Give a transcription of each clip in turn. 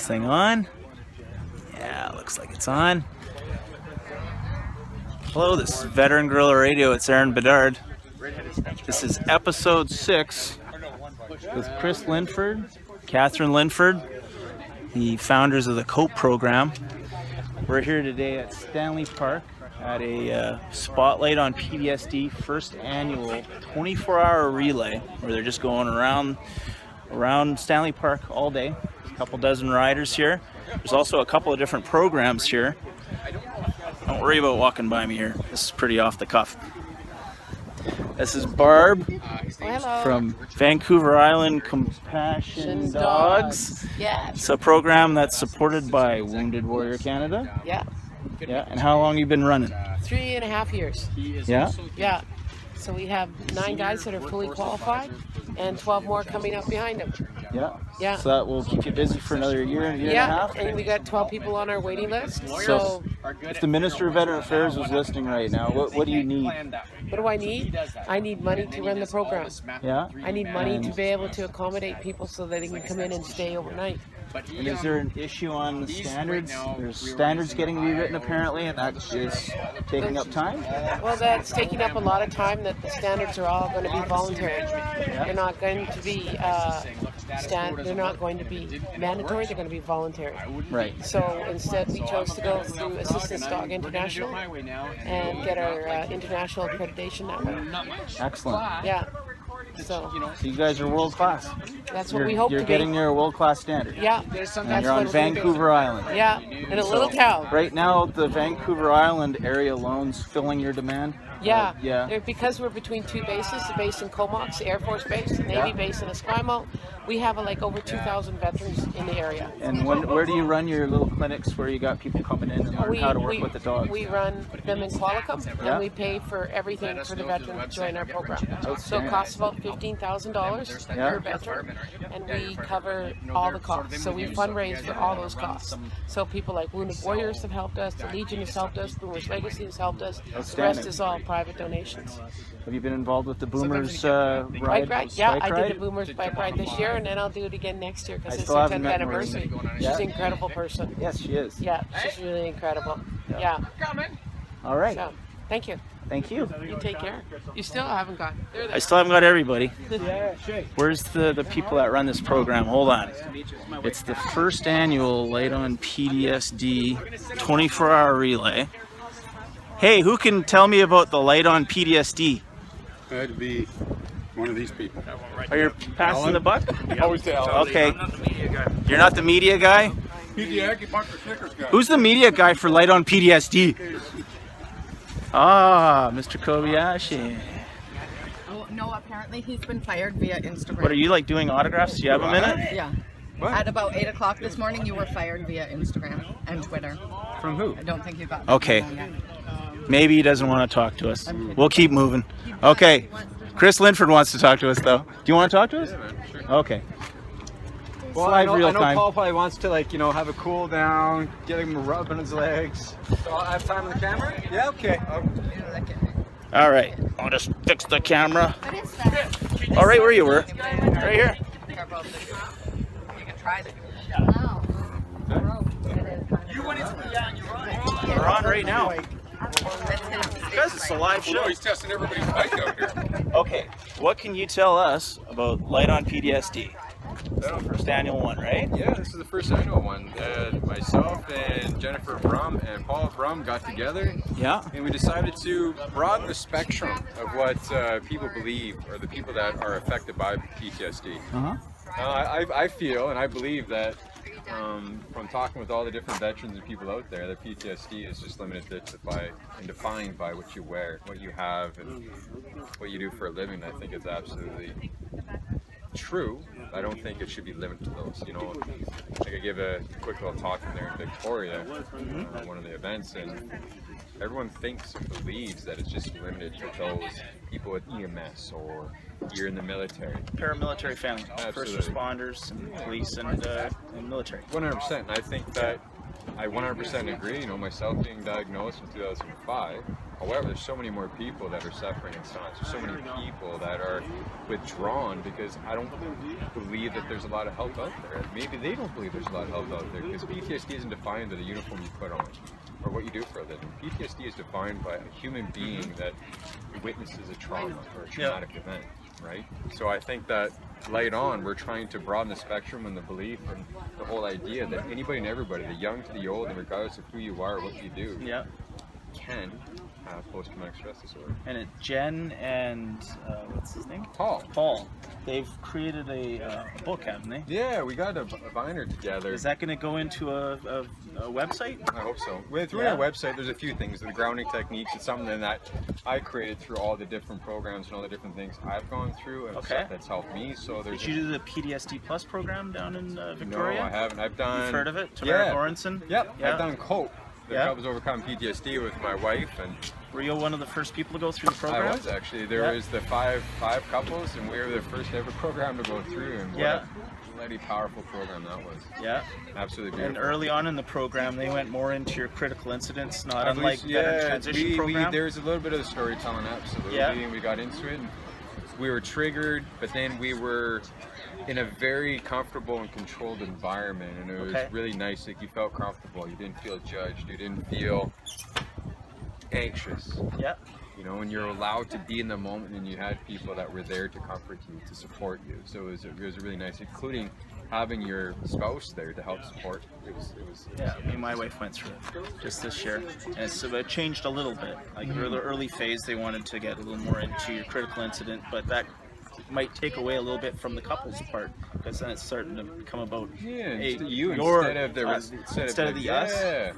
thing on? Yeah, looks like it's on. Hello, this is Veteran Guerrilla Radio. It's Aaron Bedard. This is episode 6 with Chris Linford, Kathryn Linford, the founders of the COPE program. We're here today at Stanley Park at a Spotlight on PTSD first annual 24-hour relay where they're just going around Stanley Park all day. There's a couple dozen riders here. There's also a couple of different programs here. Don't worry about walking by me here. This is pretty off the cuff. This is Barb from Vancouver Island Compassion Dogs. Yeah. It's a program that's supported by Wounded Warrior Canada. Yeah. Yeah. And how long have you been running? 3.5 years. Yeah. Yeah. So we have 9 guys that are fully qualified and 12 more coming up behind them. Yeah. Yeah. So that will keep you busy for another year and a half. And we got 12 people on our waiting list. So if the Minister of Veteran Affairs was listening right now, what do you need? What do I need? I need money to run the program. Yeah. I need money to be able to accommodate people so that they can come in and stay overnight. And is there an issue on the standards? There's standards getting rewritten apparently, and that is taking up time? Well, that's taking up a lot of time. That the standards are all going to be voluntary. They're not going to be they're not going to be mandatory. They're going to be voluntary. Right. So instead, we chose to go through Assistance Dog International and get our international accreditation that way. Excellent. Yeah. So you guys are world class. That's what we hope to be. You're getting your world class standard. Yeah. And you're on Vancouver Island. Yeah, in a little town. Right now, the Vancouver Island area alone's filling your demand. Yeah. Yeah. Because we're between 2 bases, the base in Comox, Air Force Base, Navy base in Esquimalt. We have like over 2,000 veterans in the area. And where do you run your little clinics where you got people coming in and learn how to work with the dogs? We run them in Qualicum, and we pay for everything for the veteran to join our program. So it costs about $15,000 per veteran, and we cover all the costs. So we fundraise for all those costs. So people like Wounded Warriors have helped us, the Legion has helped us, Boomers Legacy has helped us. The rest is all private donations. Have you been involved with the Boomers ride? Yeah, I did a Boomers bike ride this year, and then I'll do it again next year because it's her 10th anniversary. She's an incredible person. Yes, she is. Yeah, she's really incredible. Yeah. All right. So, thank you. Thank you. You take care. You still haven't got. I still haven't got everybody. Where's the people that run this program? Hold on. It's the first annual Light on PTSD 24-hour relay. Hey, who can tell me about the Light on PTSD? That'd be one of these people. Are you passing the buck? Always tell. Okay. You're not the media guy? Who's the media guy for Light on PTSD? Ah, Mr. Kobayashi. Oh, no, apparently he's been fired via Instagram. What are you like doing autographs? Do you have a minute? Yeah. What? At about 8 o'clock this morning, you were fired via Instagram and Twitter. From who? I don't think you got that. Okay. Maybe he doesn't want to talk to us. We'll keep moving. Okay. Chris Linford wants to talk to us, though. Do you want to talk to us? Okay. Well, I know Paul probably wants to, like, have a cool down, get him a rub on his legs. So I have time on the camera? Yeah, okay. All right. I'll just fix the camera. All right, where you were? Right here. You can try it. We're on right now. Because it's a live show. He's testing everybody's bike out here. Okay, what can you tell us about Light on PTSD? This is the first annual one, right? Yeah, this is the first annual one. Myself and Jennifer Brum and Paul Brum got together. Yeah. And we decided to broaden the spectrum of what people believe, or the people that are affected by PTSD. I feel and I believe that from talking with all the different veterans and people out there, that PTSD is just limited and defined by what you wear, what you have, and what you do for a living. I think it's absolutely true. I don't think it should be limited to those. Like I gave a quick little talk in there in Victoria, one of the events, and everyone thinks and believes that it's just limited to those people with EMS or you're in the military. Paramilitary family, Absolutely. first responders, and police, and military. 100%. And I think that I 100% agree. You know, myself being diagnosed in 2005. However, there's so many more people that are suffering in silence. There's so many people that are withdrawn because I don't believe that there's a lot of help out there. Maybe they don't believe there's a lot of help out there because PTSD isn't defined by the uniform you put on or what you do for a living. PTSD is defined by a human being that witnesses a trauma or a traumatic event, right? So I think that light on, we're trying to broaden the spectrum and the belief and the whole idea that anybody and everybody, the young to the old, and regardless of who you are or what you do, can have post-traumatic stress disorder. And Jen and what's his name? Paul. They've created a book, haven't they? Yeah, we got a binder together. Is that going to go into a website? I hope so. Through our website, there's a few things. The grounding techniques, it's something that I created through all the different programs and all the different things I've gone through and stuff that's helped me. So there's. Did you do the PTSD Plus program down in Victoria? No, I haven't. I've done. You've heard of it? Tamara Goranson? Yep. I've done COPE. The Couples Overcome PTSD with my wife, and were you one of the first people to go through the program? I was actually. There was the five couples, and we were the first ever program to go through. And what a bloody powerful program that was. Yeah, absolutely beautiful. And early on in the program, they went more into your critical incidents, not unlike the transition program. There's a little bit of the storytelling, absolutely. And we got into it. And we were triggered, but then we were in a very comfortable and controlled environment, and it was really nice. Like, you felt comfortable, you didn't feel judged, you didn't feel anxious. You know, and you're allowed to be in the moment, and you had people that were there to comfort you, to support you. So it was really nice, including having your spouse there to help support. It was me and my wife went through it just this year, and so it changed a little bit. Like the early phase, they wanted to get a little more into your critical incident, but that might take away a little bit from the couples part, because then it's starting to become about you instead of the us.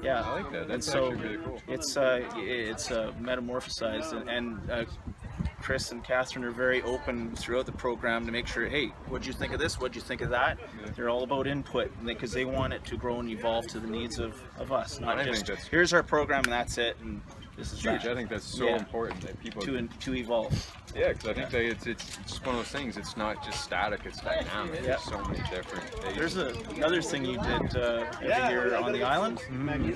Yeah, I like that. That's actually really cool. It's metamorphosized, and Chris and Kathryn are very open throughout the program to make sure, hey, what'd you think of this? What'd you think of that? They're all about input, because they want it to grow and evolve to the needs of us, not just here's our program and that's it. And this is huge. I think that's so important that people to evolve. Yeah, because I think that it's just one of those things. It's not just static; it's dynamic. There's so many different things. There's another thing you did every year on the island.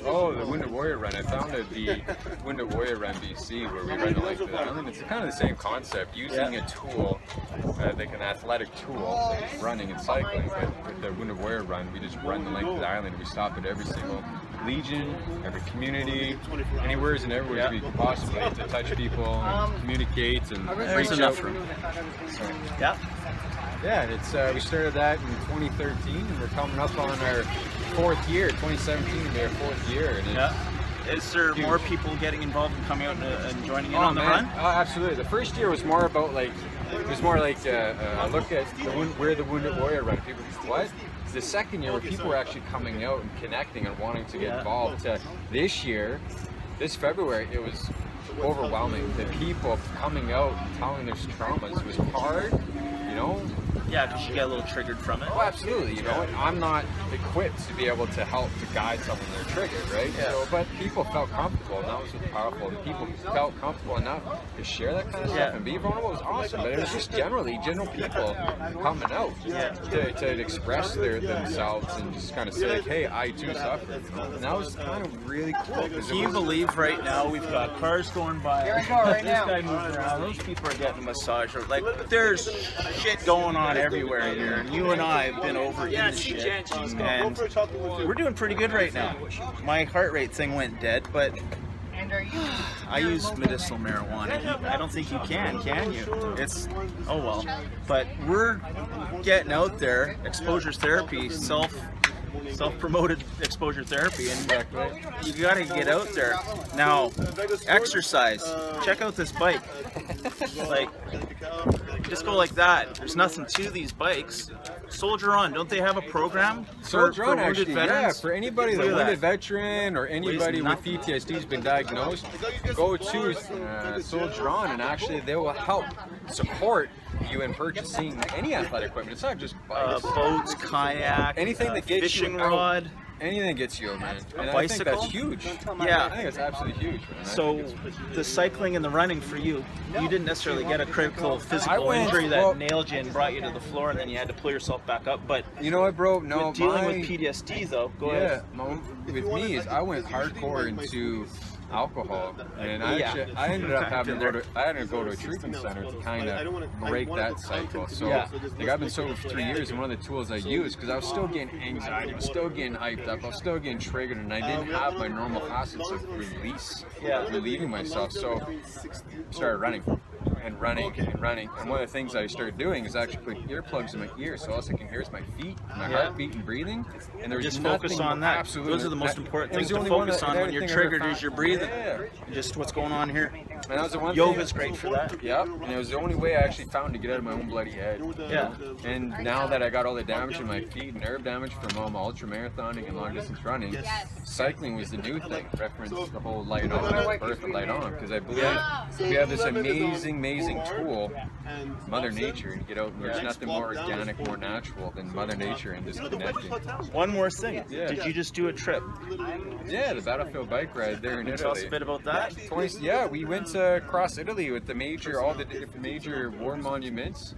Oh, the Wounded Warrior Run. I founded the Wounded Warrior Run BC, where we run the length of the island. It's kind of the same concept, using a tool, like an athletic tool, running and cycling. But with the Wounded Warrior Run, we just run the length of the island. We stop at every single legion, every community, anywhere and everywhere we could possibly, to touch people, and communicate, and reach out. It's we started that in 2013, and we're coming up on our 4th year. 2017 will be our 4th year, and is there more people getting involved and coming out and joining in on the run? Oh, absolutely. The first year was more about a look at where the Wounded Warrior Run. People, what? The second year, where people were actually coming out and connecting and wanting to get involved. This year, this February, it was overwhelming. The people coming out and telling their traumas was hard, you know. Yeah, because you get a little triggered from it. Oh, absolutely. You know, I'm not equipped to be able to help to guide someone they're triggered, right? So, but people felt comfortable, and that was what's powerful. The people felt comfortable enough to share that kind of stuff and be vulnerable. It was awesome. But it was just general people coming out to express themselves and just kind of say, like, hey, I do suffer. You know? And that was kind of really cool. Can you believe right now we've got cars going by? Here we go right now. This guy moving around. Those people are getting a massage. Like, there's shit going on everywhere here, and you and I have been over in the shit, and we're doing pretty good right now. My heart rate thing went dead, but I use medicinal marijuana. I don't think you can you? It's, oh well. But we're getting out there, exposure therapy, self-promoted exposure therapy, and you gotta get out there. Now, exercise. Check out this bike. Like, just go like that. There's nothing to these bikes. Soldier On, don't they have a program for wounded veterans? For anybody, the wounded veteran or anybody with PTSD has been diagnosed, go to Soldier On, and actually they will help support you in purchasing any athletic equipment. It's not just bikes. Boats, kayak, anything that gets fishing you out. rod. anything gets you, man. And I think bicycle? that's huge. Yeah. I think it's absolutely huge, man. So the cycling and the running for you, you didn't necessarily get a critical physical went- injury that well- nailed you and brought you to the floor, and then you had to pull yourself back up. But You know what, bro? No, with dealing my- with PTSD though, go Yeah, ahead. with me is I went hardcore into alcohol, and I Yeah. ended up having to Been go to a treatment center to kind of break that cycle. So Yeah. like I've been sober for 3 years, and one of the tools I used, because I was still getting anxiety, I was still getting hyped up, I was still getting triggered, and I didn't have my normal facets of relieving myself. So I started running. And running. And one of the things I started doing is actually putting earplugs in my ears, so all I can hear is my feet, my heartbeat, and breathing. And there's Just focus on that. Absolutely. Those are the most important It was things the to only one focus that- on when everything you're I've ever triggered found. is your breathing. Yeah. Just what's going on here. And that was the one Yoga's thing. great for that. Yep, and it was the only way I actually found to get out of my own bloody head. Yeah. And now that I got all the damage in my feet, nerve damage from all my ultra marathoning and long distance running, cycling was the new thing. Reference the whole light on, birth of light on, because I believe we have this amazing tool, Mother Nature, and get out. And there's nothing more organic, more natural than Mother Nature and just connecting. One more thing. Yeah. Did you just do a trip? Yeah, the Battlefield bike ride there in Tell us a Italy. bit about that. Yeah, we went across Italy with all the different major war monuments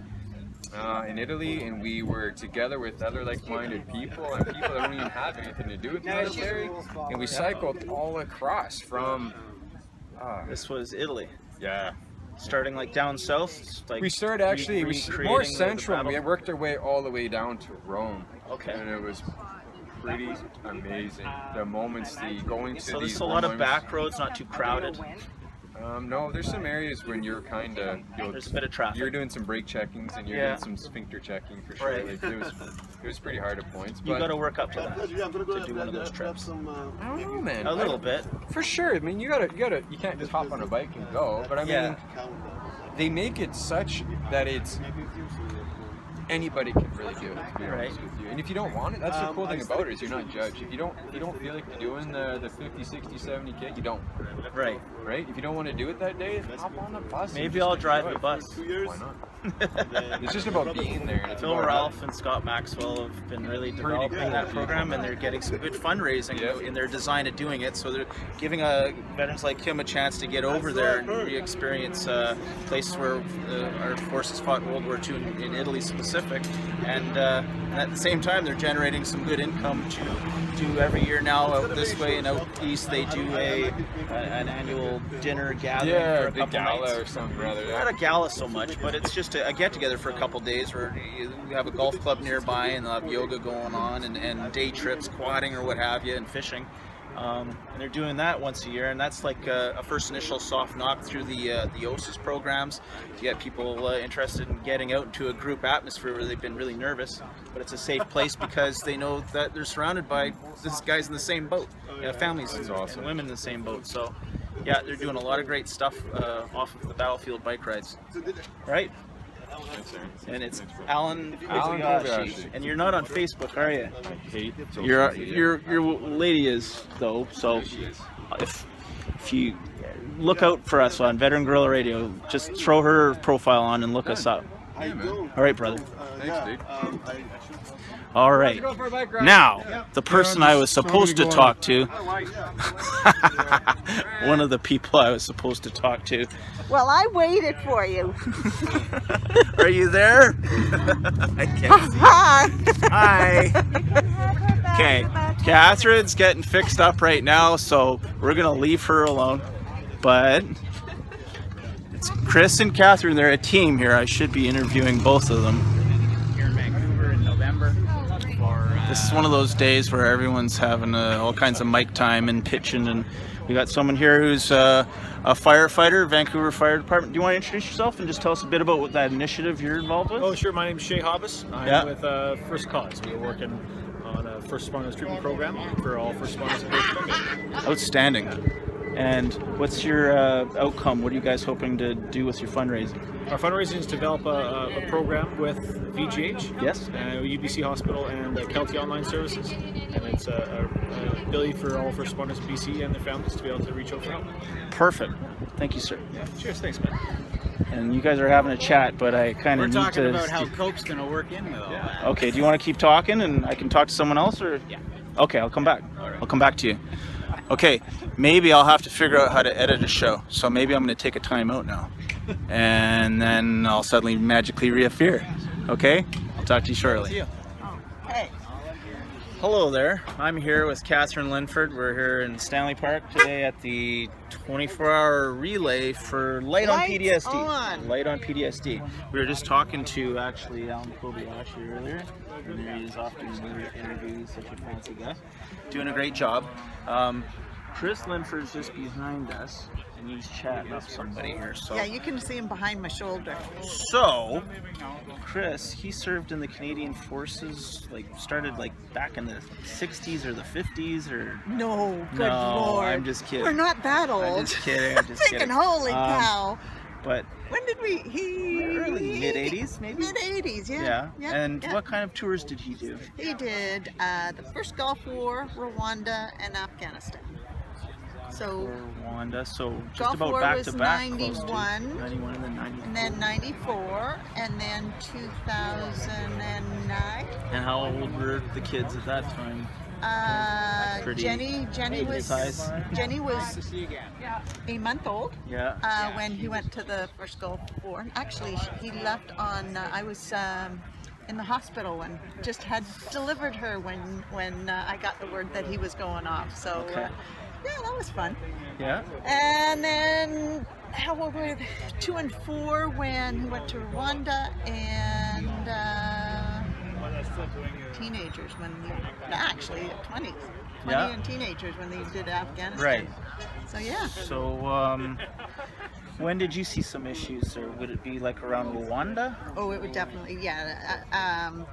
in Italy, and we were together with other like-minded people and people that don't even have anything to do with the military, and we cycled all across from. This was Italy. Yeah. Starting like down south. Like We started actually more recreating the central. battle. We worked our way all the way down to Rome. Okay. And it was pretty amazing. The moments, going to So these there's a lot of Roman- back roads, not too crowded. No, there's some areas when you're kind of There's a bit of traffic. You're doing some brake checkings and you're Yeah. doing some sphincter checking for sure. Right. Like, it was pretty hard at points. You But got to work up to that to do one of those trips. I don't know, man. A little bit. For sure. I mean, you can't just hop on a bike and go. But I mean, Yeah. they make it such that it's anybody can really do it. To be Right. honest with you. And if you don't want it, that's the cool thing about it is you're not judged. If you don't feel like you're doing the 50, 60, 70K, you don't. Right. Right? If you don't want to do it that day, hop on the bus. and Maybe just I'll drive enjoy the it. bus. Why not? It's just about being there. And it's Phil about Ralph and Scott Maxwell have been really developing that program, and they're getting some good fundraising in their design of doing it. So they're giving veterans like him a chance to get over there and re-experience places where our forces fought in World War II in Italy specific. And at the same time, they're generating some good income to do every year now out this way and out east. They do an annual dinner gathering for a big couple gala nights. or something rather. Not a gala so much, but it's just a get-together for a couple days where you have a golf club nearby and they'll have yoga going on and day trips, quadding or what have you, and fishing. And they're doing that once a year, and that's like a first initial soft knock through the OSIS programs to get people interested in getting out into a group atmosphere where they've been really nervous, but it's a safe place because they know that they're surrounded by these guys in the same boat, families and women in the same boat. So yeah, they're doing a lot of great stuff off of the battlefield bike rides, right? And it's Alan Kobayashi. And you're not on Facebook, are you? Your lady is though. So if you look out for us on Veteran Guerrilla Radio, just throw her profile on and look us up. All right, brother. Thanks, dude. All right. Now, the person I was supposed to talk to, one of the people I was supposed to talk to. Well, I waited for you. Are you there? I can't see. Hi. Hi. Okay, Kathryns getting fixed up right now, so we're gonna leave her alone. But it's Chris and Kathryn. They're a team here. I should be interviewing both of them. Here in Vancouver in November. This is one of those days where everyone's having all kinds of mic time and pitching, and we got someone here who's a firefighter, Vancouver Fire Department. Do you want to introduce yourself and just tell us a bit about what that initiative you're involved with? Oh, sure. My name's Shay Hobbs. I'm with First Cause. We're working on a first responders treatment program for all first responders in British Columbia. Outstanding. And what's your outcome? What are you guys hoping to do with your fundraising? Our fundraising is to develop a program with VGH, Yes. UBC Hospital, and Kelty Online Services. And it's an ability for all first responders in BC and their families to be able to reach out for help. Perfect. Thank you, sir. Yeah, cheers. Thanks, man. And you guys are having a chat, but I kind of We're need talking to... about how Coke's going to work in with all that. Okay, do you want to keep talking and I can talk to someone else? Or Yeah. Okay, I'll come back. I'll come back to you. Okay, maybe I'll have to figure out how to edit a show. So maybe I'm going to take a time out now. And then I'll suddenly magically reappear. Okay? I'll talk to you shortly. Hey. Hello there. I'm here with Kathryn Linford. We're here in Stanley Park today at the 24-hour relay for Light on PTSD. Light on PTSD. We were just talking to actually Alan Kobayashi earlier, and there he is off doing another interview. He's such a fancy guy, doing a great job. Chris Linford's just behind us, and he's chatting up somebody here. So Yeah, you can see him behind my shoulder. So, Chris, he served in the Canadian Forces, like started like back in the 60s or the 50s, or No, good no, Lord. I'm just kidding. We're not that old. I'm just kidding. I'm just Thinking, kidding. holy cow. But When did we? early mid-80s, maybe. Mid-80s, yeah. And what kind of tours did he do? He did the first Gulf War, Rwanda, and Afghanistan. So Rwanda, so just Gulf about War back was to back. 91, 91 and then 94. and then 94, and then 2009. And how old were the kids at that time? Pretty Jenny was size. Jenny was a month old. Yeah. When he went to the first Gulf War. Actually, he left on. I was in the hospital and just had delivered her when I got the word that he was going off. So Okay. yeah, that was fun. Yeah. And then how old were they? 2 and 4 when he went to Rwanda, and teenagers when he actually 20 Yeah. and teenagers when they did Afghanistan. Right. So yeah. So, when did you see some issues, or would it be like around Rwanda? Oh, it would definitely, yeah.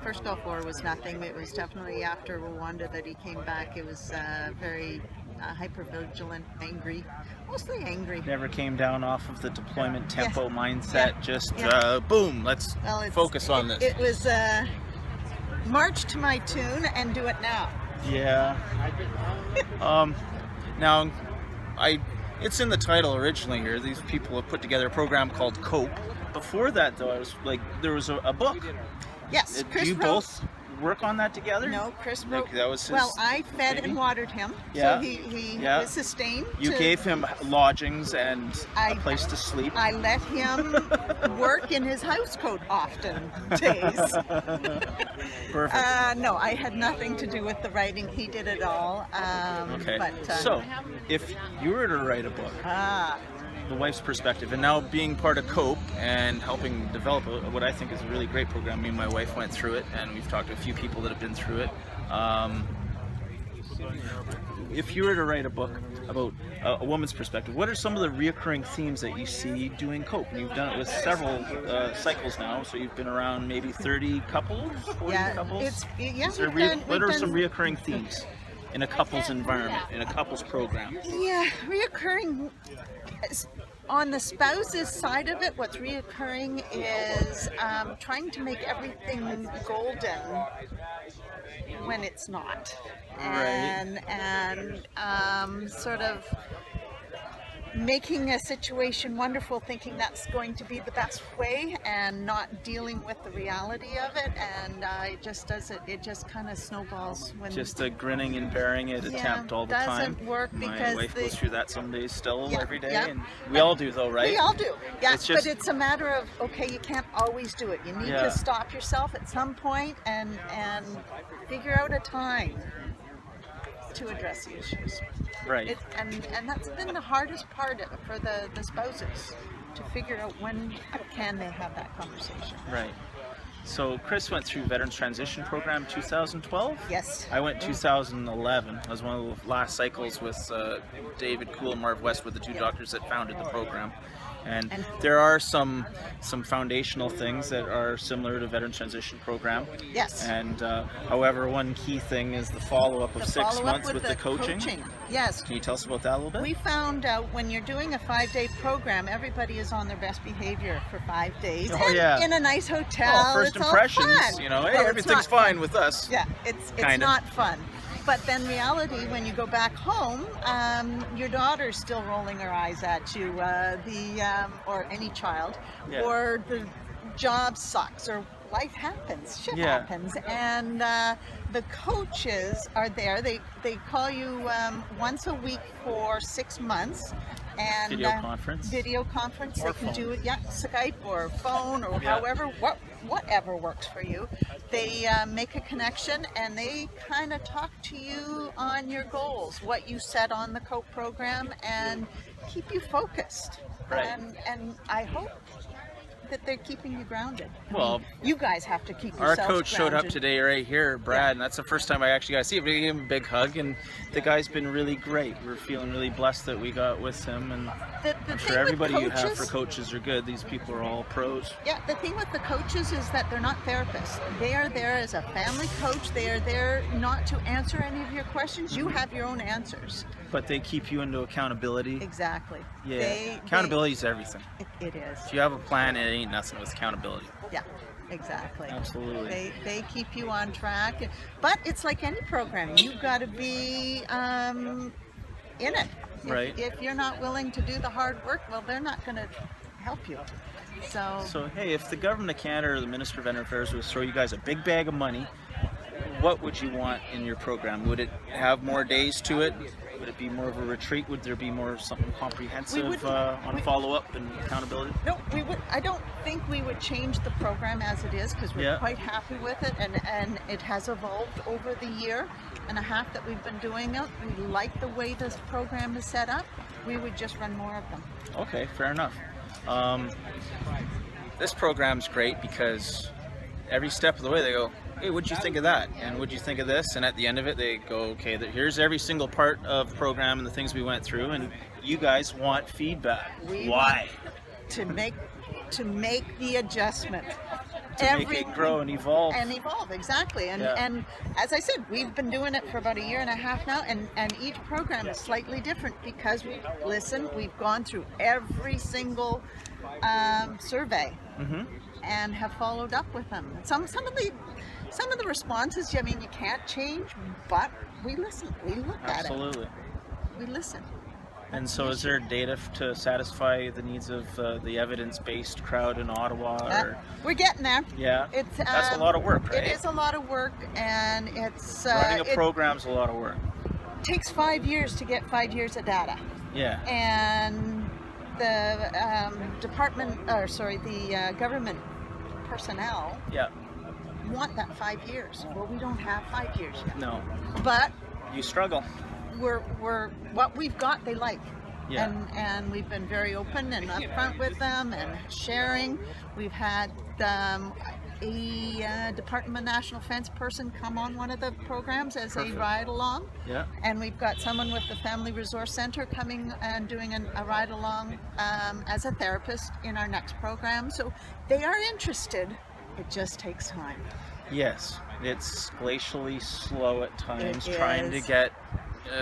First Gulf War was nothing. It was definitely after Rwanda that he came back. It was very hyper-vigilant, angry, mostly angry. Never came down off of the deployment tempo mindset, Yeah. just Yeah. Boom, let's focus on this. It was march to my tune and do it now. Yeah. Now, it's in the title originally here. These people have put together a program called COPE. Before that, though, I was like, there was a book. Yes, Do Chris you wrote. both work on that together? No, Chris wrote. Like, that was his well, I fed baby? and watered him, Yeah. so he Yeah. was sustained. You to- gave him lodgings and a I- place to sleep. I let him work in his house coat often days. Perfect. No, I had nothing to do with the writing. He did it all. Okay. But, So, if you were to write a book, the wife's perspective, and now being part of COPE and helping develop what I think is a really great program. Me and my wife went through it, and we've talked to a few people that have been through it. If you were to write a book about a woman's perspective, what are some of the reoccurring themes that you see doing COPE? And you've done it with several cycles now, so you've been around maybe 30 couples, 40 couples? Is there what are some reoccurring themes in a couple's environment, in a couple's program? Yeah, reoccurring on the spouse's side of it. What's reoccurring is trying to make everything golden when it's not, and sort of making a situation wonderful, thinking that's going to be the best way, and not dealing with the reality of it, and it just kind of snowballs when Just a grinning and bearing it attempt all the time. doesn't work My because wife goes through that some days still, Yeah, every day, yeah. and we all do though, right? We all do, yeah. It's just- but it's a matter of, okay, you can't always do it. You need Yeah. to stop yourself at some point and figure out a time to address the issues. Right. And that's been the hardest part of it for the spouses, to figure out when can they have that conversation. Right. So Chris went through Veterans Transition Program 2012? Yes. I went 2011. I was one of the last cycles with David Cool and Marv West, were the two doctors that founded the program. And there are some foundational things that are similar to Veterans Transition Program. Yes. And however, one key thing is the follow-up of The 6 follow-up months with the coaching. Yes. Can you tell us about that a little bit? We found out when you're doing a 5-day program, everybody is on their best behavior for 5 days. Oh, and yeah. in a nice hotel. Well, first it's impressions, all fun. you know, hey, Well, it's everything's not fine with us. Yeah, it's Kinda. not fun. But then reality, when you go back home, your daughter's still rolling her eyes at you, or any child, Yeah. or the job sucks, or life happens, shit Yeah. happens, and the coaches are there. They call you once a week for 6 months, and Video conference. Video conference. Or they can phone. do it, yeah, Skype or phone or Yeah. however, whatever works for you. They make a connection and they kind of talk to you on your goals, what you set on the COPE program, and keep you focused. Right. And I hope that they're keeping you grounded. I Well, mean, you guys have to keep Our yourselves coach showed up grounded. today right here, Brad, and that's the first time I actually got to see him. We gave him a big hug, and the guy's been really great. We're feeling really blessed that we got with him, and The I'm thing sure with everybody you have coaches- for coaches are good. These people are all pros. Yeah, the thing with the coaches is that they're not therapists. They are there as a family coach. They are there not to answer any of your questions. You have your own answers. But they keep you into accountability. Exactly. Yeah, accountability is everything. It is. If you have a plan, it ain't nothing with accountability. Yeah, exactly. Absolutely. They keep you on track. But it's like any program. You've got to be in it. Right. If you're not willing to do the hard work, well, they're not going to help you. So, hey, if the government of Canada or the Minister of Veteran Affairs was throw you guys a big bag of money, what would you want in your program? Would it have more days to it? Would it be more of a retreat? Would there be more something comprehensive on follow-up and accountability? No, we would. I don't think we would change the program as it is because we're Yeah. quite happy with it, and it has evolved over the year and a half that we've been doing it. We like the way this program is set up. We would just run more of them. Okay, fair enough. This program's great because every step of the way they go, hey, what'd you think of that? And what'd you think of this? And at the end of it, they go, okay, here's every single part of the program and the things we went through, and you guys want feedback. We Why? To make the adjustment. To make it grow and evolve. And evolve, exactly. And Yeah. and as I said, we've been doing it for about a year and a half now, and each program is slightly different because we've gone through every single survey and have followed up with them. Some of the responses, I mean, you can't change, but we listen. We look at it. Absolutely. We listen. And so is there data to satisfy the needs of the evidence-based crowd in Ottawa? Or, We're getting there. yeah, It's that's a lot of work, right? It is a lot of work, and it's Running a it program's a lot of work. takes 5 years to get 5 years of data. Yeah. And the government personnel Yeah. want that 5 years. Well, we don't have 5 years yet. No. But You struggle. we're what we've got they like. Yeah. And we've been very open and upfront with them and sharing. We've had a Department of National Defense person come on one of the programs as a ride along. Yeah. And we've got someone with the Family Resource Center coming and doing a ride along as a therapist in our next program. So they are interested. It just takes time. Yes, it's glacially slow at times It trying to is. get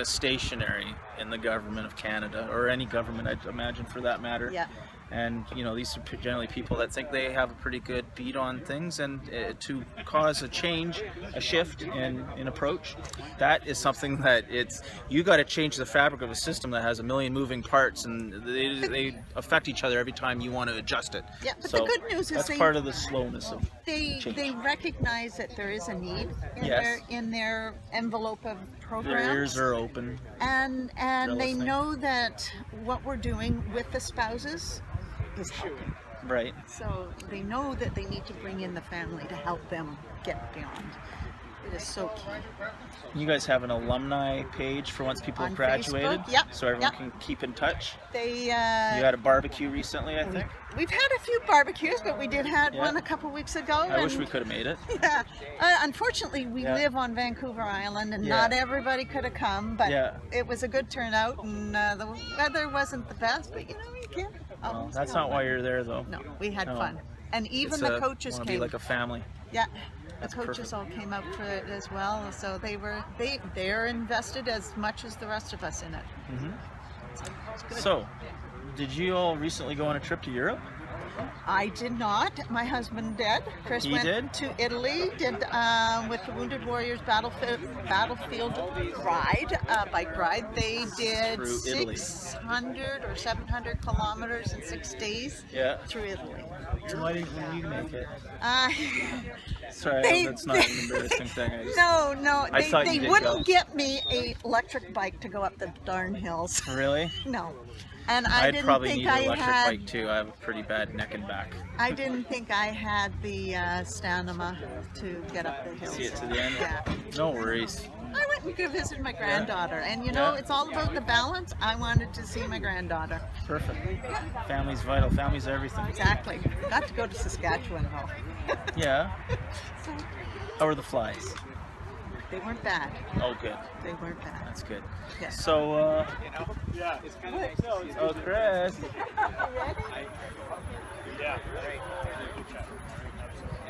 stationary in the government of Canada, or any government, I'd imagine, for that matter. Yeah. And you know, these are generally people that think they have a pretty good beat on things, and to cause a change, a shift in approach, that is something that you got to change the fabric of a system that has a million moving parts, and they affect each other every time you want to adjust it. Yeah, but So the good news is that's part of the slowness of change. they recognize that there is a need in Yes. their envelope of Their programs. ears are open. And they listening. know that what we're doing with the spouses is helping. Right. So they know that they need to bring in the family to help them get beyond. It is so key. You guys have an alumni page for once people On have graduated, Facebook, yep, so everyone yep. can keep in touch. They You had a barbecue recently, I think. we've had a few barbecues, but we did have Yeah. one a couple weeks ago. I wish and- we could have made it. Yeah. Unfortunately, we Yeah. live on Vancouver Island, and Yeah. not everybody could have come. But Yeah. it was a good turnout, and the weather wasn't the best. But you can't. Well, always that's go not why back. you're there, though. No, we had No. fun, and even It's the coaches wanna came. be like a family. Yeah, That's the coaches perfect. all came out for it as well. So they're invested as much as the rest of us in it. Mhm. It's good. So, did you all recently go on a trip to Europe? I did not. My husband did. Chris He went did? to Italy, did with the Wounded Warriors battlefield ride, bike ride. They did Through Italy. 600 or 700 kilometers in 6 days through Italy. Why didn't you make it? They- That's not an embarrassing thing. No, I thought they you did wouldn't go. get me a electric bike to go up the darn hills. Really? No. And I I'd didn't probably think need an I electric had. bike too. I have a pretty bad neck and back. I didn't think I had the stamina to get up the hills. See it to the end? Yeah. No worries. I went and go visit my granddaughter, and you know, it's all about the balance. I wanted to see my granddaughter. Perfect. Family's vital. Family's everything. Exactly. Got to go to Saskatchewan though. Yeah. How are the flies? They weren't bad. Oh, good. They weren't bad. That's good. Yeah. So, oh, Chris.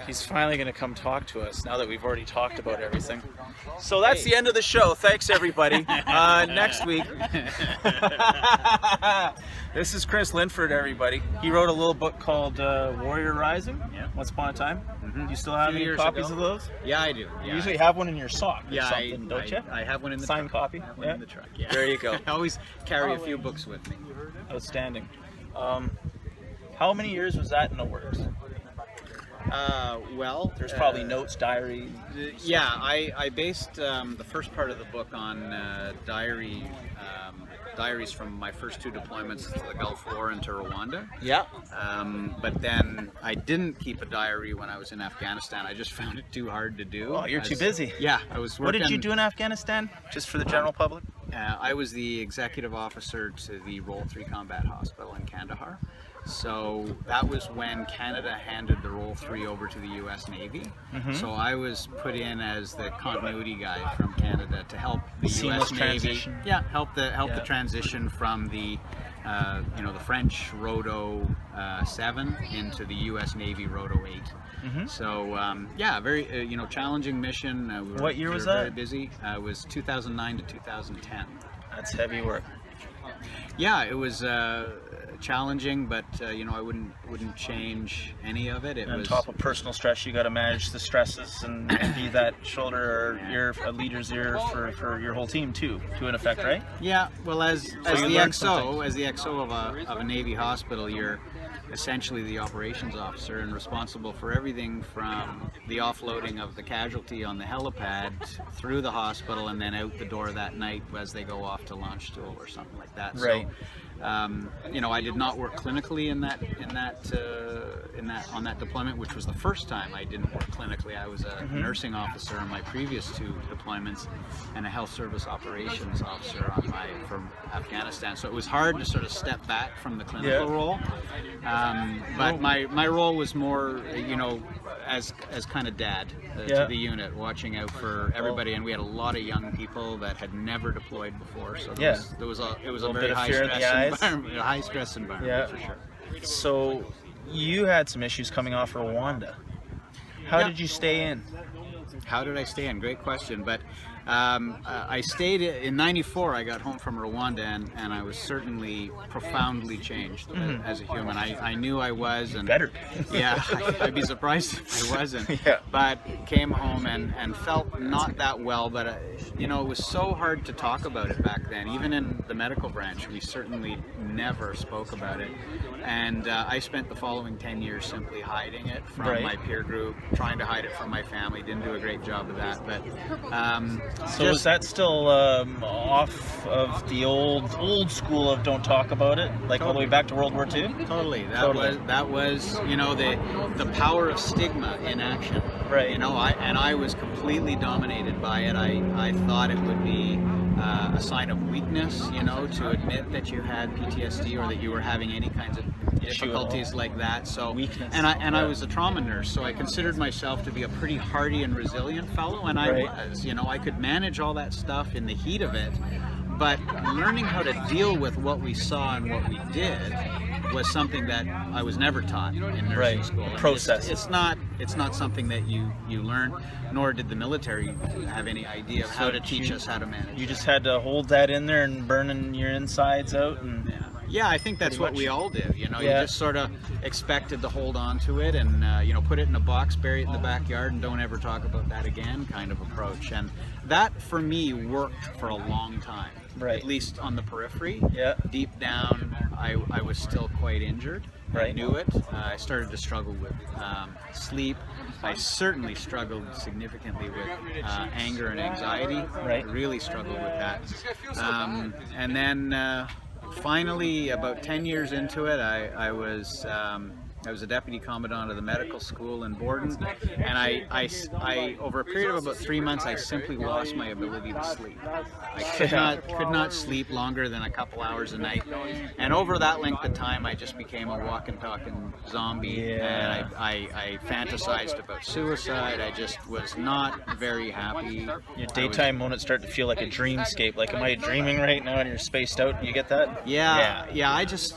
He's finally going to come talk to us now that we've already talked about everything. So that's the end of the show. Thanks, everybody. Next week. This is Chris Linford, everybody. He wrote a little book called Warrior Rising, Once Upon a Time. Do you still have any copies of those? Yeah, I do. You usually have one in your sock or Yeah, something, don't you? I have one in the Signed truck. copy? I have one in the truck, yeah. There you go. I always carry a few books with me. Outstanding. How many years was that in the works? Well, There's probably notes, diary. Yeah, I based the first part of the book on diaries from my first 2 deployments to the Gulf War and to Rwanda. Yeah. But then I didn't keep a diary when I was in Afghanistan. I just found it too hard to do. Oh, you're too busy. Yeah, I was working. What did you do in Afghanistan? Just for the general public? I was the executive officer to the Role 3 Combat Hospital in Kandahar. So that was when Canada handed the Role 3 over to the U.S. Navy. So I was put in as the continuity guy from Canada to help the Seamless U.S. Navy. transition. Yeah, help the transition from the the French Roto 7 into the U.S. Navy Roto 8. So very challenging mission. We were, What year was we were that? Very busy. It was 2009 to 2010. That's heavy work. Yeah, it was challenging, but I wouldn't change any of it. It On was top of personal stress, you got to manage the stresses and be that shoulder or ear, a leader's ear for your whole team too, to an effect, right? Yeah, well, as you the learned something. XO of a Navy hospital, you're essentially the operations officer and responsible for everything from the offloading of the casualty on the helipad through the hospital and then out the door that night as they go off to launch stool or something like that. Right. So, I did not work clinically on that deployment, which was the first time I didn't work clinically. I was a nursing officer on my previous 2 deployments and a health service operations officer from Afghanistan. So it was hard to sort of step back from the clinical role. But my role was more, as kind of dad to the unit, watching out for everybody. And we had a lot of young people that had never deployed before. So it was a very bit of high fear in the eyes. environment, a high stress environment for sure. So you had some issues coming off Rwanda. How did you stay in? How did I stay in? Great question. But I stayed in '94. I got home from Rwanda, and I was certainly profoundly changed as a human. I knew I was, and Better. yeah, I'd be surprised if I wasn't. But came home and felt not that well. But it was so hard to talk about it back then. Even in the medical branch, we certainly never spoke about it. And I spent the following 10 years simply hiding it from my peer group, trying to hide it from my family. Didn't do a great job of that. But So is that still off of the old school of don't talk about it, like all the way back to World War II? Totally. That was the power of stigma in action. Right. I was completely dominated by it. I thought it would be a sign of weakness, to admit that you had PTSD or that you were having any kinds of difficulties like that. So weakness. I was a trauma nurse, so I considered myself to be a pretty hardy and resilient fellow, and I was. I could manage all that stuff in the heat of it, but learning how to deal with what we saw and what we did was something that I was never taught in nursing school. Process. It's not something that you learn, nor did the military have any idea of how to teach us how to manage. You just had to hold that in there and burning your insides out and Yeah, I think that's what we all do. You know, Yeah. you just sort of expected to hold on to it and, you know, put it in a box, bury it in the backyard, and don't ever talk about that again kind of approach. And that, for me, worked for a long time. Right. At least on the periphery. Yeah. Deep down, I was still quite injured. I Right. knew it. I started to struggle with sleep. I certainly struggled significantly with anger and anxiety. Right. I really struggled with that. And then finally, about 10 years into it, I was a deputy commandant of the medical school in Borden, and I over a period of about 3 months, I simply lost my ability to sleep. I could not sleep longer than a couple hours a night, and over that length of time, I just became a walking, talking zombie, and I fantasized about suicide. I just was not very happy. Your daytime moments start to feel like a dreamscape. Like, am I dreaming right now? And you're spaced out. You get that? Yeah.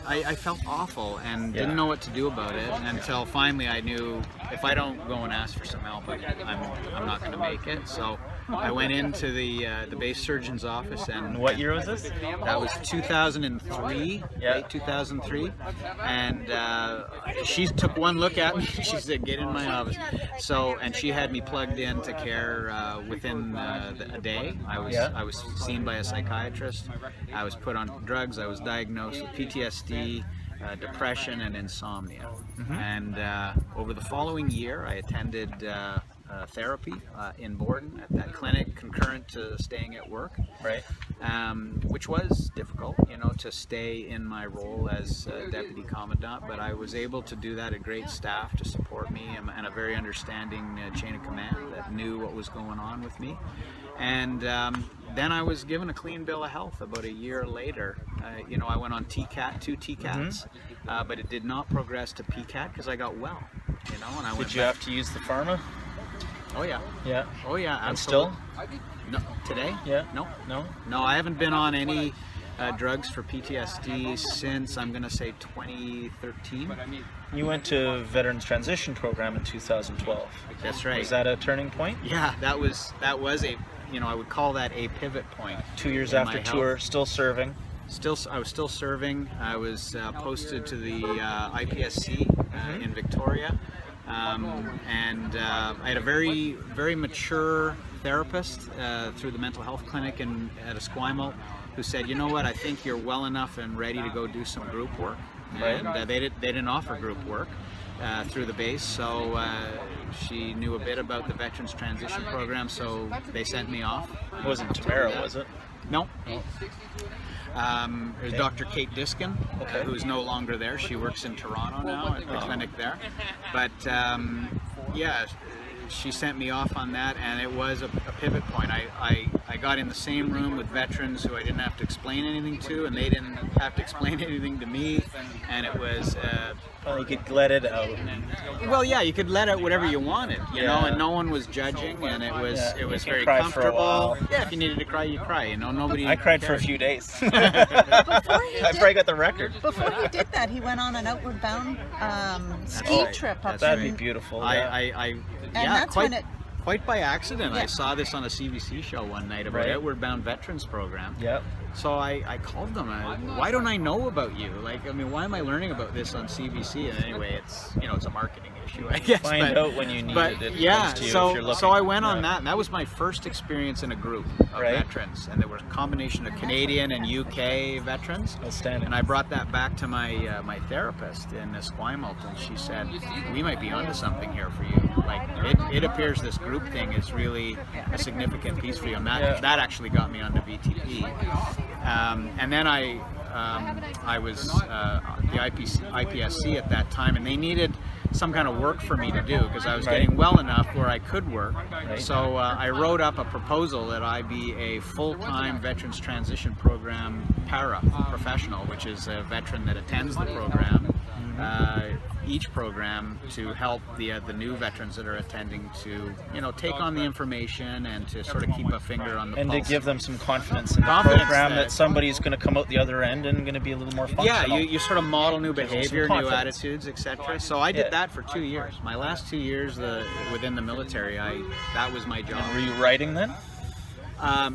I felt awful and didn't know what to do about it until finally I knew if I don't go and ask for some help, I'm not going to make it. So I went into the base surgeon's office. And what year was this? That was 2003, late 2003. And she took one look at me. She said, "Get in my office." So, and she had me plugged into care within a day. I was seen by a psychiatrist. I was put on drugs. I was diagnosed with PTSD, depression, and insomnia. And over the following year, I attended therapy in Borden at that clinic, concurrent to staying at work. Right. Which was difficult, you know, to stay in my role as deputy commandant, but I was able to do that. A great staff to support me and a very understanding chain of command that knew what was going on with me. And then I was given a clean bill of health about a year later. You know, I went on TCAT, 2 TCATs, but it did not progress to PCAT because I got well. You know, and I went. Did you have to use the pharma? Oh yeah. Yeah. Oh yeah. And Absolutely. still? No, today? Yeah. No. I haven't been on any drugs for PTSD since, I'm going to say, 2013. You went to Veterans Transition Program in 2012. That's right. Was that a turning point? Yeah, that was a, you know, I would call that a pivot point. 2 years after tour, still serving. I was still serving. I was posted to the IPSC in Victoria. And I had a very, very mature therapist through the mental health clinic at Esquimalt who said, "You know what, I think you're well enough and ready to go do some group work." And they didn't offer group work through the base, so she knew a bit about the Veterans Transition Program, so they sent me off. It wasn't Tamara, was it? No. There's Dr. Kate Diskin, who's no longer there. She works in Toronto now at the clinic there. But yeah, she sent me off on that, and it was a pivot point. I got in the same room with veterans who I didn't have to explain anything to, and they didn't have to explain anything to me, and it was... well, you could let it out. Well, yeah, you could let out whatever you wanted, you know, and no one was judging, and it was very comfortable. Yeah, if you needed to cry, you cry, you know, nobody... I cried for a few days. I probably got the record. Before he did that, he went on an outward bound ski trip up That'd be beautiful. Quite by accident, I saw this on a CBC show one night about Outward Bound Veterans Program. Yep. So I called them. Why don't I know about you? Like, I mean, why am I learning about this on CBC? And anyway, it's a marketing issue, I guess. Find out when you need it. It comes to you if you're looking. So I went on that, and that was my first experience in a group of veterans, and there was a combination of Canadian and UK veterans. Outstanding. And I brought that back to my my therapist in Esquimalt, and she said, "We might be onto something here for you. Like, it appears this group thing is really a significant piece for you." And that actually got me onto VTP. And then I was the IPSC at that time, and they needed some kind of work for me to do because I was getting well enough where I could work. So I wrote up a proposal that I be a full-time Veterans Transition Program para-professional, which is a veteran that attends the program, each program, to help the new veterans that are attending to, take on the information and to sort of keep a finger on the pulse. And to give them some confidence in the program that somebody's going to come out the other end and going to be a little more functional. Yeah, you sort of model new behavior, new attitudes, etc. So I did that for 2 years. My last 2 years within the military, that was my job. And were you writing then?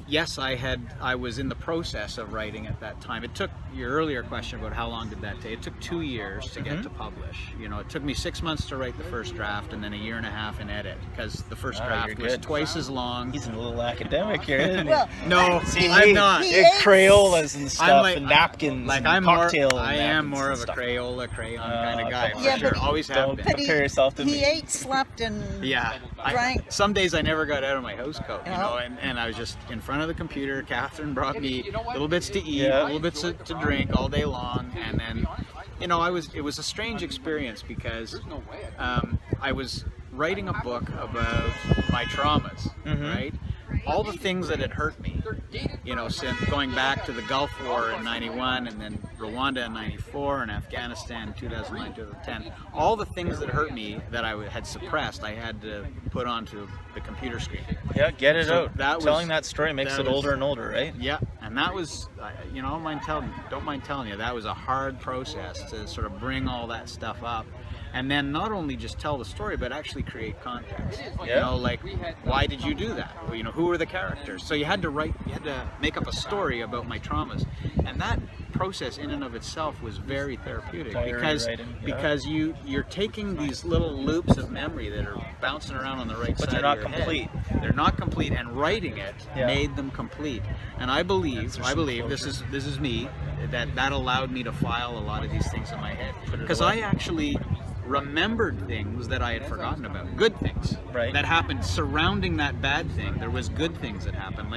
Yes, I was in the process of writing at that time. It took your earlier question about how long did that take, it took 2 years to get to publish. You know, it took me 6 months to write the first draft and then 1.5 years in edit, because the first draft was twice as long. He's a little academic here, isn't he? Well, No, See, I'm not. Crayolas and stuff, like- and napkins, Like and I'm cocktail. more, I am napkins more and of a stuff. Crayola, crayon kind of guy. come For on. Yeah, sure, but he- always have Don't been. compare yourself to he me. ate, slept, and Yeah, drank. some days I never got out of my house coat, you Yeah. know, and I was just in front of the computer. Kathryn brought me little bits to eat, Yeah. little bits to drink all day long, and then, you know, it was a strange experience because I was writing a book about my traumas, right? All the things that had hurt me, you know, since going back to the Gulf War in '91, and then Rwanda in '94, and Afghanistan in 2009, 2010. All the things that hurt me that I had suppressed, I had to put onto the computer screen. Yeah, get it So out. that was- Telling that story makes that it was- older and older, right? Yeah, and that was, you know, don't mind telling you, that was a hard process to sort of bring all that stuff up. And then not only just tell the story, but actually create context. You Yeah. know, like, why did you do that? Well, you know, who were the characters? So you had to make up a story about my traumas. And that process in and of itself was very therapeutic, Diary because writing, yeah. because you're taking these little loops of memory that are bouncing around on the right But side they're not of your complete. head. They're not complete, and writing it Yeah. made them complete. And I believe this is me, that allowed me to file a lot of these things in my head, because I actually remembered things that I had forgotten about, good things that happened surrounding that bad thing. There was good things that happened,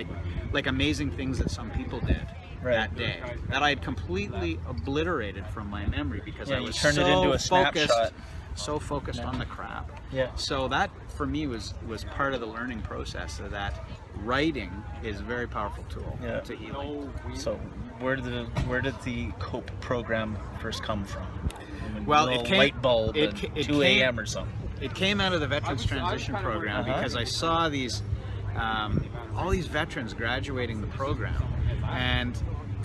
like amazing things that some people did that day, that I had completely obliterated from my memory, because I was turned it into a focused, snapshot. so focused on the crap. Yeah. So that for me was part of the learning process, so that writing is a very powerful tool to healing. So where did the COPE program first come from? Well, it it came, light bulb it, at it 2 came, a.m. or something. It came out of the Veterans Transition Program, because I saw these all these veterans graduating the program, and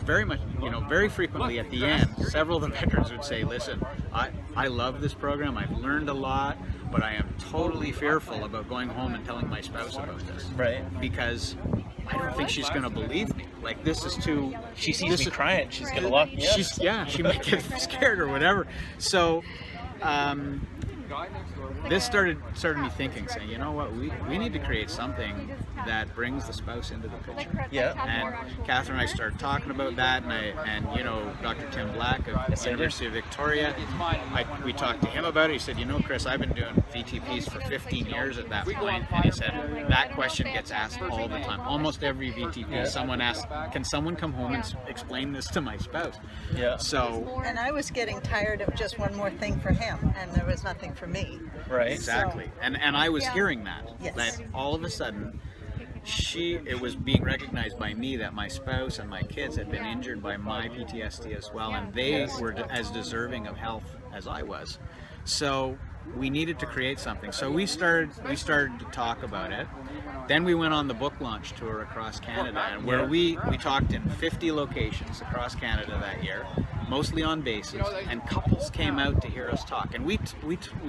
very frequently at the end, several of the veterans would say, "Listen, I love this program. I've learned a lot, but I am totally fearful about going home and telling my spouse about this, because I don't think she's going to believe me. Like, this is too." She sees me crying. She's going to lock me up. She might get scared or whatever. So. This started me thinking, saying, you know what, we need to create something that brings the spouse into the picture. Yeah. And Kathryn and I started talking about that, and you know, Dr. Tim Black of University of Victoria, we talked to him about it. He said, you know, Chris, I've been doing VTPs for 15 years at that point, and he said that question gets asked all the time. Almost every VTP, someone asks, can someone come home and explain this to my spouse? Yeah. So. And I was getting tired of just one more thing for him, and there was nothing for me. Right. Exactly. So, and I was hearing that. Yes. That all of a sudden, it was being recognized by me that my spouse and my kids had been injured by my PTSD as well, and they were as deserving of health as I was. So we needed to create something. So we started to talk about it. Then we went on the book launch tour across Canada, and where we talked in 50 locations across Canada that year, mostly on bases, and couples came out to hear us talk. And we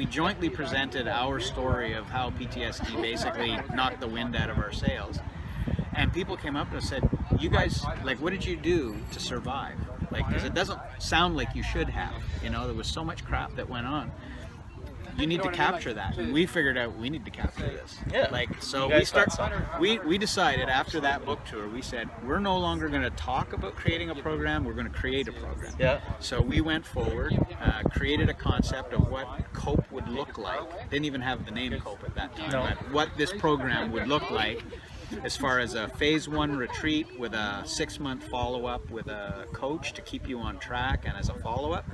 jointly presented our story of how PTSD basically knocked the wind out of our sails. And people came up and said, you guys, like, what did you do to survive? Like, because it doesn't sound like you should have. You know, there was so much crap that went on. You need to capture that. And we figured out we need to capture this. Yeah. Like, so we decided after that book tour, we said, we're no longer going to talk about creating a program, we're going to create a program. Yeah. So we went forward, created a concept of what COPE would look like. Didn't even have the name COPE at that time, but what this program would look like, as far as a phase 1 retreat with a 6-month follow-up with a coach to keep you on track and as a follow-up.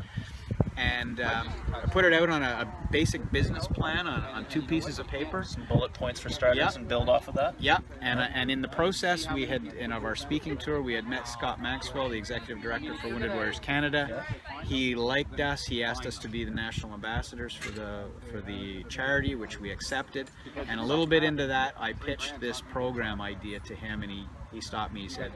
And I put it out on a basic business plan on 2 pieces of paper. Some bullet points for starters and build off of that. Yeah, and in the process, we had, in our speaking tour, we had met Scott Maxwell, the executive director for Wounded Warriors Canada. He liked us. He asked us to be the national ambassadors for the charity, which we accepted. And a little bit into that, I pitched this program idea to him, and he stopped me. He said,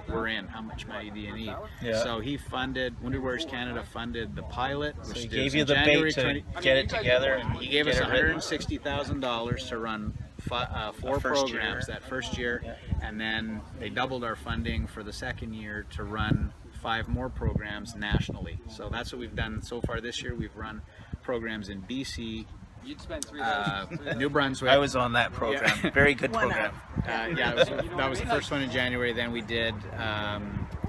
we're in. How much money do you need? Yeah. So he funded, Wounded Warriors Canada funded the pilot, which So he is gave you in the January bait to get it together. And he gave us get it written. $160,000 to run 4 programs that first year, and then they doubled our funding for the second year to run 5 more programs nationally. So that's what we've done so far this year. We've run programs in BC, New Brunswick. I was on that program. Yeah. Very good program. That was the first one in January. Then we did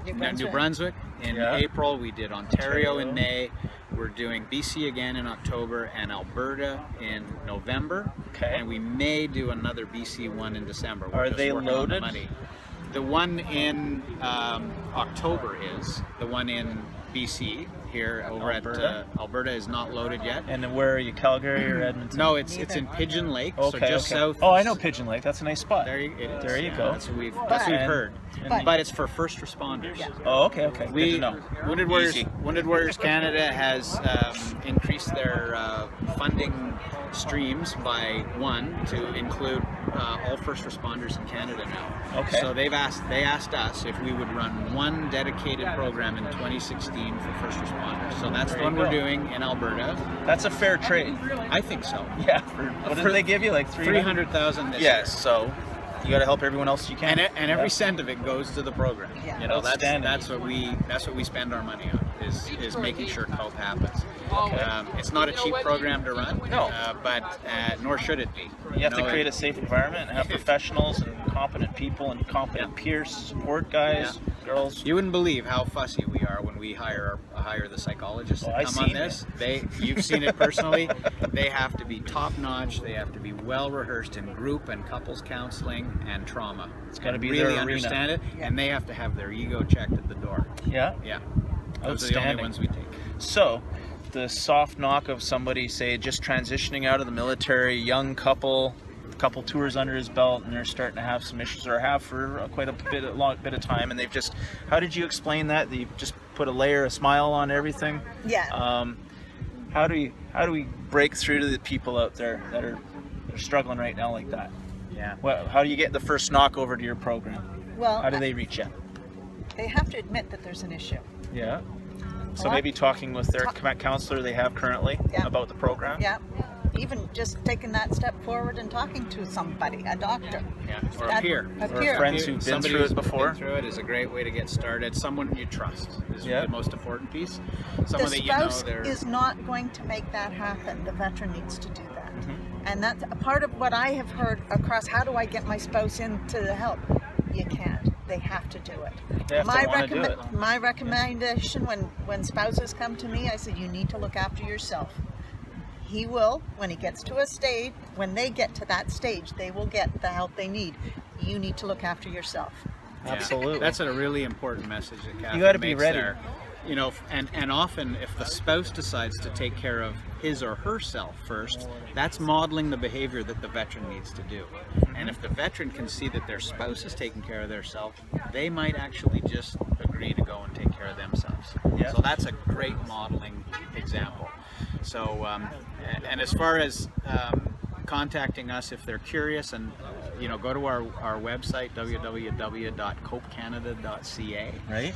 New Brunswick in April. We did Ontario in May. We're doing BC again in October and Alberta in November. Okay. And we may do another BC one in December. Are they loaded? The one in October is. The one in BC here over Alberta? at Alberta is not loaded yet. And then where are you, Calgary or Edmonton? No, it's in Pigeon Lake, so just south. Oh, I know Pigeon Lake. That's a nice spot. There you go. That's what we've heard. But it's for first responders. Oh, okay. Good to know. Wounded Warriors Canada has increased their funding streams by 1 to include all first responders in Canada now. Okay. So they asked us if we would run one dedicated program in 2016 for first responders. So that's the one we're doing in Alberta. That's a fair trade. I think so. Yeah. What did they give you? Like 300,000 this year. Yes. So you got to help everyone else you can. And every cent of it goes to the program. Yeah. You know, that's what we spend our money on is making sure COPE happens. Okay. It's not a cheap program to run. No. But nor should it be. You have to create a safe environment and have professionals and competent people and competent peers, support guys, girls. You wouldn't believe how fussy we are when we hire the psychologists to come on this. You've seen it personally. They have to be top notch. They have to be well rehearsed in group and couples counseling and trauma. It's got to be really their understand it, and they have to have their ego checked at the door. Yeah. Yeah. Those are the only ones we take. So, the soft knock of somebody, say, just transitioning out of the military, young couple tours under his belt, and they're starting to have some issues, or have for a long bit of time, and they've just, how did you explain that? That you've just put a smile on everything? Yeah. How do we break through to the people out there that are struggling right now like that? Yeah. Well, how do you get the first knock over to your program? Well, how do they reach you? They have to admit that there's an issue. Yeah. So maybe talking with their counselor they have currently about the program. Yeah. Even just taking that step forward and talking to somebody, a doctor. Yeah. Or a peer. Or friends who've been through it before. Been through it is a great way to get started. Someone you trust is the most important piece. Someone The that you know spouse they're... is not going to make that happen. The veteran needs to do that. And that's a part of what I have heard across, how do I get my spouse into the help? You can't. They have to do it. They have to want to do it. My recommendation when spouses come to me, I say, you need to look after yourself. He will, when he gets to a stage, when they get to that stage, they will get the help they need. You need to look after yourself. Yeah. Absolutely. That's a really important message that Kathryn You got to be makes ready. there. You know, and often if the spouse decides to take care of his or herself first, that's modeling the behavior that the veteran needs to do. And if the veteran can see that their spouse is taking care of themselves, they might actually just agree to go and take care of themselves. Yeah. So that's a great modeling example. So, and as far as contacting us if they're curious, and go to our website, www.copecanada.ca. Right.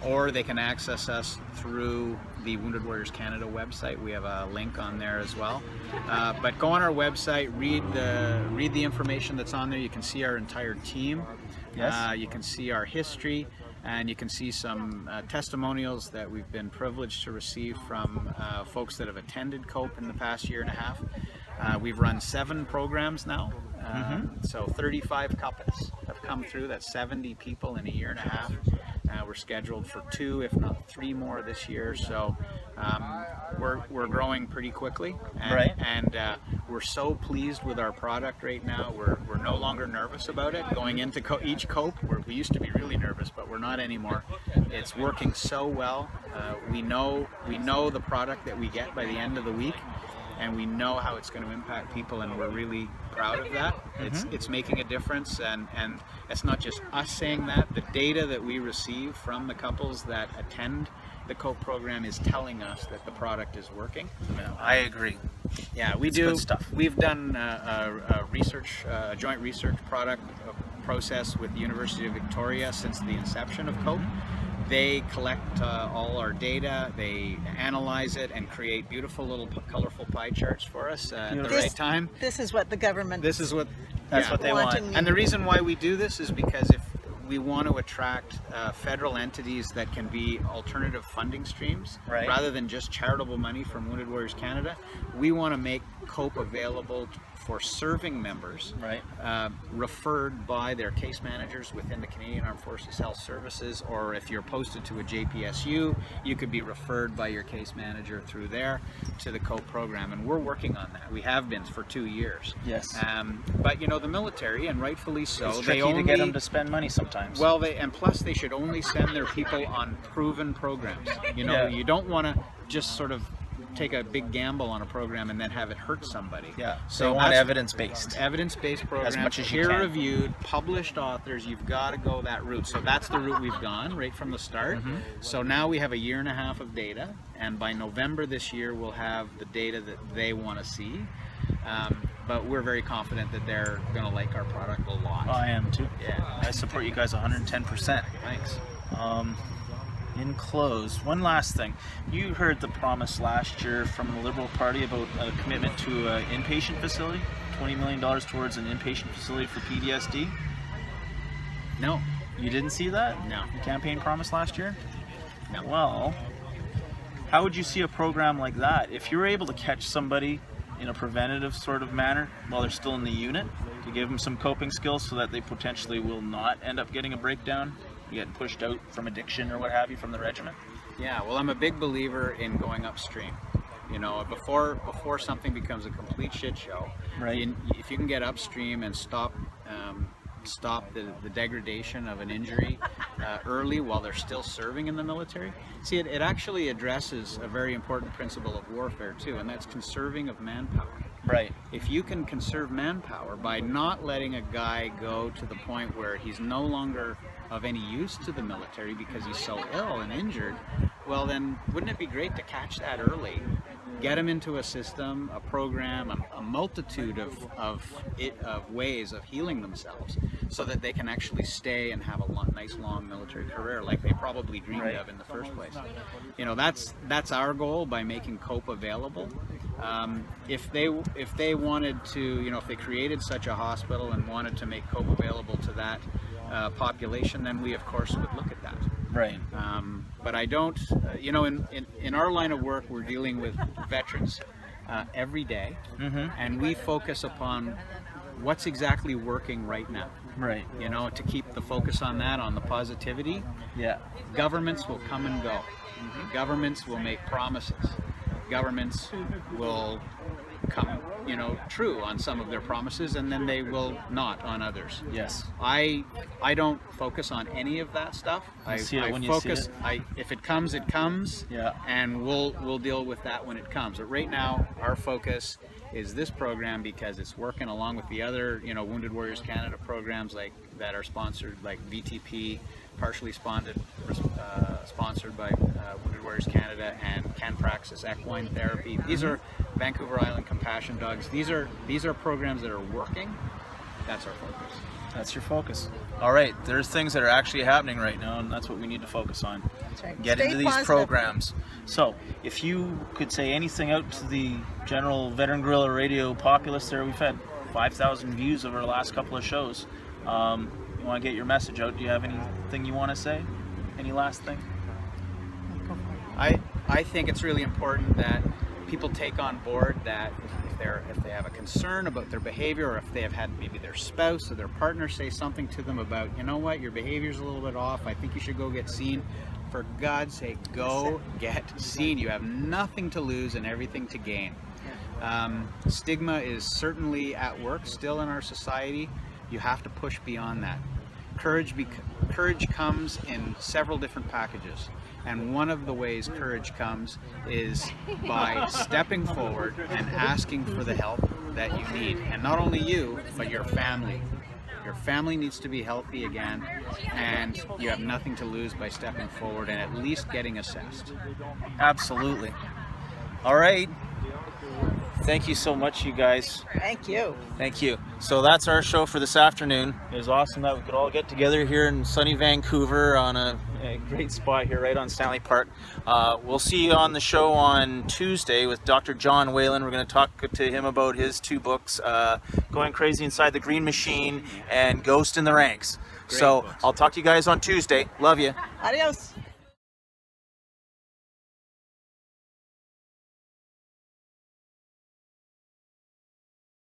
Or they can access us through the Wounded Warriors Canada website. We have a link on there as well. But go on our website, read the information that's on there. You can see our entire team. Yes. You can see our history, and you can see some testimonials that we've been privileged to receive from folks that have attended COPE in the past year and a half. We've run 7 programs now. So 35 couples have come through. That's 70 people in a year and a half. We're scheduled for 2, if not 3 more this year. So we're growing pretty quickly, and we're so pleased with our product right now. We're no longer nervous about it. Going into each COPE, we used to be really nervous, but we're not anymore. It's working so well. We know the product that we get by the end of the week, and we know how it's going to impact people, and we're really proud of that. It's making a difference, and it's not just us saying that. The data that we receive from the couples that attend the COPE program is telling us that the product is working. I agree. Yeah, we It's do. good stuff. We've done a joint research product process with the University of Victoria since the inception of COPE. They collect all our data, they analyze it, and create beautiful little colorful pie charts for us at the right time. This is what the government That's what they want. And the reason why we do this is because if we want to attract federal entities that can be alternative funding streams, right, rather than just charitable money from Wounded Warriors Canada. We want to make COPE available for serving members, right, referred by their case managers within the Canadian Armed Forces Health Services, or if you're posted to a JPSU, you could be referred by your case manager through there to the COPE program, and we're working on that. We have been for 2 years. Yes. But you know, the military, and rightfully so, It's they tricky only to get them to spend money sometimes. Well, and plus they should only send their people on proven programs. You know, you don't want to just sort of take a big gamble on a program and then have it hurt somebody. Yeah. So they want evidence-based. Evidence-based programs, as much as you can. peer-reviewed, published authors. You've got to go that route. So that's the route we've gone right from the start. So now we have a 1.5 years of data, and by November this year we'll have the data that they want to see. But we're very confident that they're going to like our product a lot. I am too. Yeah. I support you guys 110%. Thanks. In close, one last thing. You heard the promise last year from the Liberal Party about a commitment to an inpatient facility, $20 million towards an inpatient facility for PTSD. No. You didn't see that? No. The campaign promise last year? No. Well, how would you see a program like that? If you were able to catch somebody in a preventative sort of manner while they're still in the unit, to give them some coping skills so that they potentially will not end up getting a breakdown, getting pushed out from addiction or what have you from the regiment? Yeah, well, I'm a big believer in going upstream. You know, before something becomes a complete shit show, right? If you can get upstream and stop the degradation of an injury early while they're still serving in the military. See, it actually addresses a very important principle of warfare too, and that's conserving of manpower. Right. If you can conserve manpower by not letting a guy go to the point where he's no longer of any use to the military because he's so ill and injured, well then wouldn't it be great to catch that early, get him into a system, a program, a multitude of ways of healing themselves so that they can actually stay and have a nice long military career like they probably dreamed of in the first place. You know, that's our goal by making COPE available. If they wanted to, you know, if they created such a hospital and wanted to make COPE available to that population, then we of course would look at that. Right. But I don't, you know, in our line of work, we're dealing with veterans every day, and we focus upon what's exactly working right now. Right. You know, to keep the focus on that, on the positivity. Yeah. Governments will come and go. Governments will make promises. Governments will come, you know, true on some of their promises, and then they will not on others. Yes. I don't focus on any of that stuff. I focus. If it comes, it comes. Yeah. And we'll deal with that when it comes. But right now, our focus is this program because it's working along with the other, you know, Wounded Warriors Canada programs like that are sponsored, like VTP, partially sponsored by Wounded Warriors Canada, and Canpraxis equine therapy. These are Vancouver Island Compassion Dogs. These are programs that are working. That's our focus. That's your focus. All right, there's things that are actually happening right now, and that's what we need to focus on. That's right. Get Stay into these positive. programs. So, if you could say anything out to the general Veteran Guerrilla Radio populace there, we've had 5,000 views over the last couple of shows. You want to get your message out? Do you have anything you want to say? Any last thing? I think it's really important that people take on board that if they have a concern about their behavior, or if they have had maybe their spouse or their partner say something to them about, you know what, your behavior's a little bit off, I think you should go get seen. For God's sake, go get seen. You have nothing to lose and everything to gain. Stigma is certainly at work still in our society. You have to push beyond that. Courage comes in several different packages. And one of the ways courage comes is by stepping forward and asking for the help that you need. And not only you, but your family. Your family needs to be healthy again, and you have nothing to lose by stepping forward and at least getting assessed. Absolutely. All right. Thank you so much, you guys. Thank you. Thank you. So that's our show for this afternoon. It was awesome that we could all get together here in sunny Vancouver on a A great spot here right on Stanley Park. We'll see you on the show on Tuesday with Dr. John Whalen. We're going to talk to him about his 2 books, Going Crazy Inside the Green Machine and Ghost in the Ranks. So I'll talk to you guys on Tuesday. Love you. Adios.